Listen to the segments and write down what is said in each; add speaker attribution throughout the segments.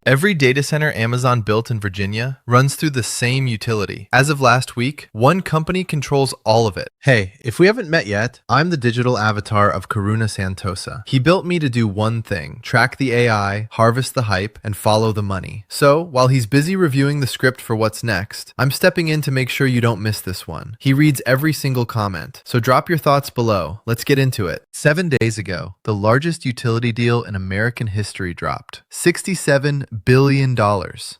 Speaker 1: Every data center Amazon built in Virginia runs through the same utility. As of last week, one company controls all of it. Hey, if we haven't met yet, I'm the digital avatar of Karuna Santosa. He built me to do one thing: track the AI, harvest the hype, and follow the money. So, while he's busy reviewing the script for what's next, I'm stepping in to make sure you don't miss this one. He reads every single comment, so drop your thoughts below. Let's get into it. 7 days ago, the largest utility deal in American history dropped. $67 billion,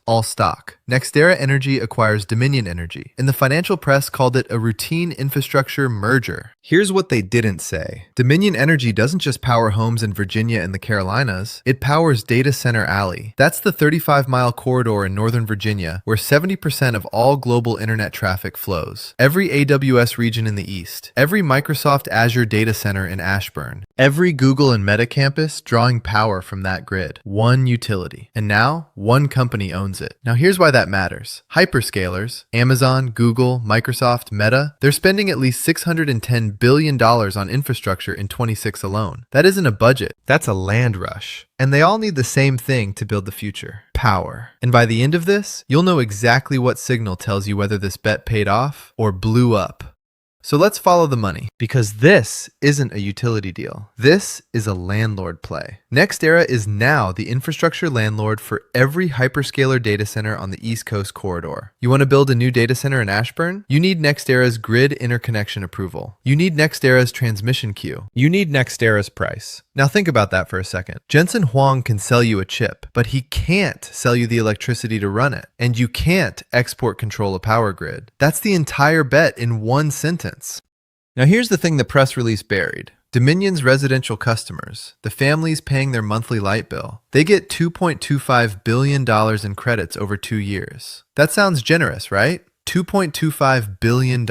Speaker 1: all stock. NextEra Energy acquires Dominion Energy, and the financial press called it a routine infrastructure merger. Here's what they didn't say. Dominion Energy doesn't just power homes in Virginia and the Carolinas, it powers Data Center Alley. That's the 35-mile corridor in Northern Virginia where 70% of all global internet traffic flows. Every AWS region in the east, every Microsoft Azure data center in Ashburn, every Google and Meta campus drawing power from that grid. One utility. And now, one company owns it. Now here's why that matters. Hyperscalers, Amazon, Google, Microsoft, Meta, they're spending at least $610 billion on infrastructure in 26 alone. That isn't a budget, that's a land rush. And they all need the same thing to build the future: power. And by the end of this, you'll know exactly what signal tells you whether this bet paid off or blew up. So let's follow the money, because this isn't a utility deal. This is a landlord play. NextEra is now the infrastructure landlord for every hyperscaler data center on the East Coast corridor. You want to build a new data center in Ashburn? You need NextEra's grid interconnection approval. You need NextEra's transmission queue. You need NextEra's price. Now think about that for a second. Jensen Huang can sell you a chip, but he can't sell you the electricity to run it. And you can't export control a power grid. That's the entire bet in one sentence. Now here's the thing the press release buried. Dominion's residential customers, the families paying their monthly light bill, they get $2.25 billion in credits over 2 years. That sounds generous, right? $2.25 billion.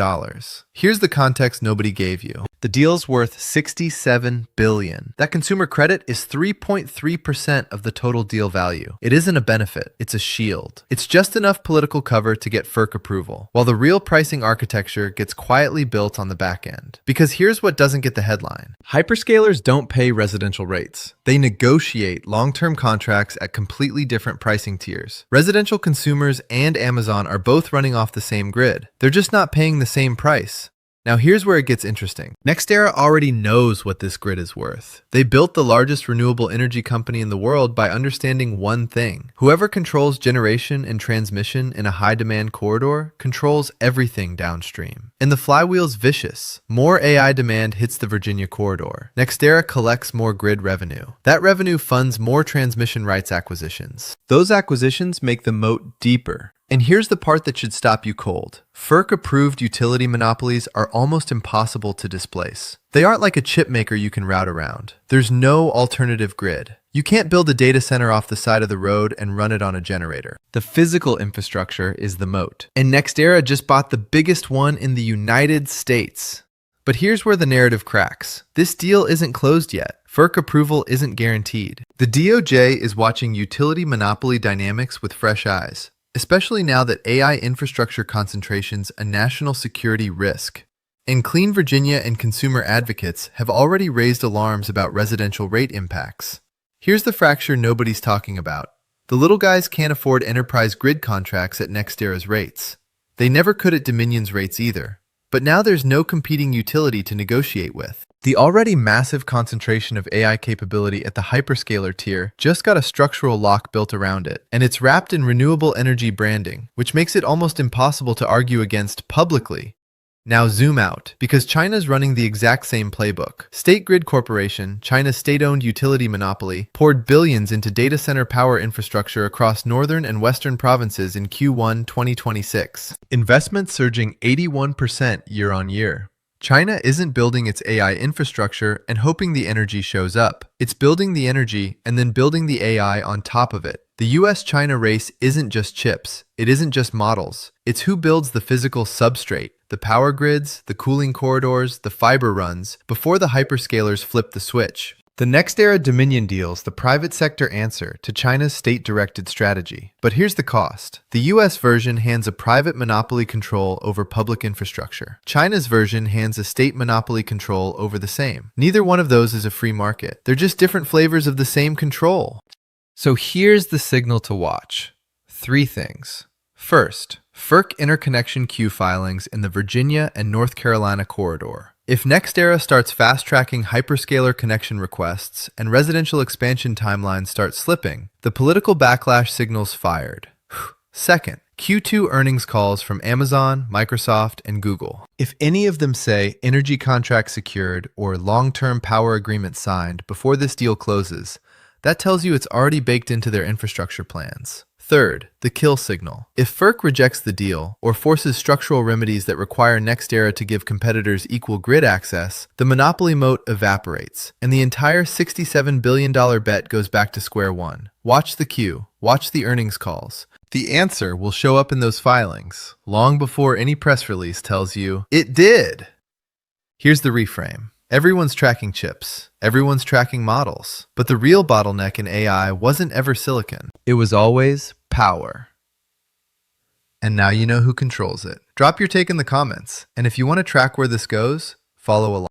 Speaker 1: Here's the context nobody gave you. The deal's worth $67 billion. That consumer credit is 3.3% of the total deal value. It isn't a benefit, it's a shield. It's just enough political cover to get FERC approval, while the real pricing architecture gets quietly built on the back end. Because here's what doesn't get the headline. Hyperscalers don't pay residential rates. They negotiate long-term contracts at completely different pricing tiers. Residential consumers and Amazon are both running off the same grid. They're just not paying the same price. Now here's where it gets interesting. NextEra already knows what this grid is worth. They built the largest renewable energy company in the world by understanding one thing. Whoever controls generation and transmission in a high-demand corridor controls everything downstream. And the flywheel's vicious. More AI demand hits the Virginia corridor. NextEra collects more grid revenue. That revenue funds more transmission rights acquisitions. Those acquisitions make the moat deeper. And here's the part that should stop you cold. FERC-approved utility monopolies are almost impossible to displace. They aren't like a chip maker you can route around. There's no alternative grid. You can't build a data center off the side of the road and run it on a generator. The physical infrastructure is the moat. And NextEra just bought the biggest one in the United States. But here's where the narrative cracks. This deal isn't closed yet. FERC approval isn't guaranteed. The DOJ is watching utility monopoly dynamics with fresh eyes, especially now that AI infrastructure concentration's a national security risk. And Clean Virginia and consumer advocates have already raised alarms about residential rate impacts. Here's the fracture nobody's talking about. The little guys can't afford enterprise grid contracts at NextEra's rates. They never could at Dominion's rates either. But now there's no competing utility to negotiate with. The already massive concentration of AI capability at the hyperscaler tier just got a structural lock built around it, and it's wrapped in renewable energy branding, which makes it almost impossible to argue against publicly. Now zoom out, because China's running the exact same playbook. State Grid Corporation, China's state-owned utility monopoly, poured billions into data center power infrastructure across northern and western provinces in Q1 2026. Investment surging 81% year-on-year. China isn't building its AI infrastructure and hoping the energy shows up. It's building the energy and then building the AI on top of it. The US-China race isn't just chips. It isn't just models. It's who builds the physical substrate, the power grids, the cooling corridors, the fiber runs, before the hyperscalers flip the switch. The NextEra-Dominion deal's the private sector answer to China's state-directed strategy. But here's the cost. The US version hands a private monopoly control over public infrastructure. China's version hands a state monopoly control over the same. Neither one of those is a free market. They're just different flavors of the same control. So here's the signal to watch. 3 things. First, FERC interconnection queue filings in the Virginia and North Carolina corridor. If NextEra starts fast-tracking hyperscaler connection requests and residential expansion timelines start slipping, the political backlash signals fired. Second, Q2 earnings calls from Amazon, Microsoft, and Google. If any of them say energy contract secured or long-term power agreement signed before this deal closes, that tells you it's already baked into their infrastructure plans. Third, the kill signal. If FERC rejects the deal or forces structural remedies that require NextEra to give competitors equal grid access, the monopoly moat evaporates, and the entire $67 billion bet goes back to square one. Watch the queue. Watch the earnings calls. The answer will show up in those filings, long before any press release tells you, it did! Here's the reframe. Everyone's tracking chips. Everyone's tracking models. But the real bottleneck in AI wasn't ever silicon. It was always power. And now you know who controls it. Drop your take in the comments. And if you want to track where this goes, follow along.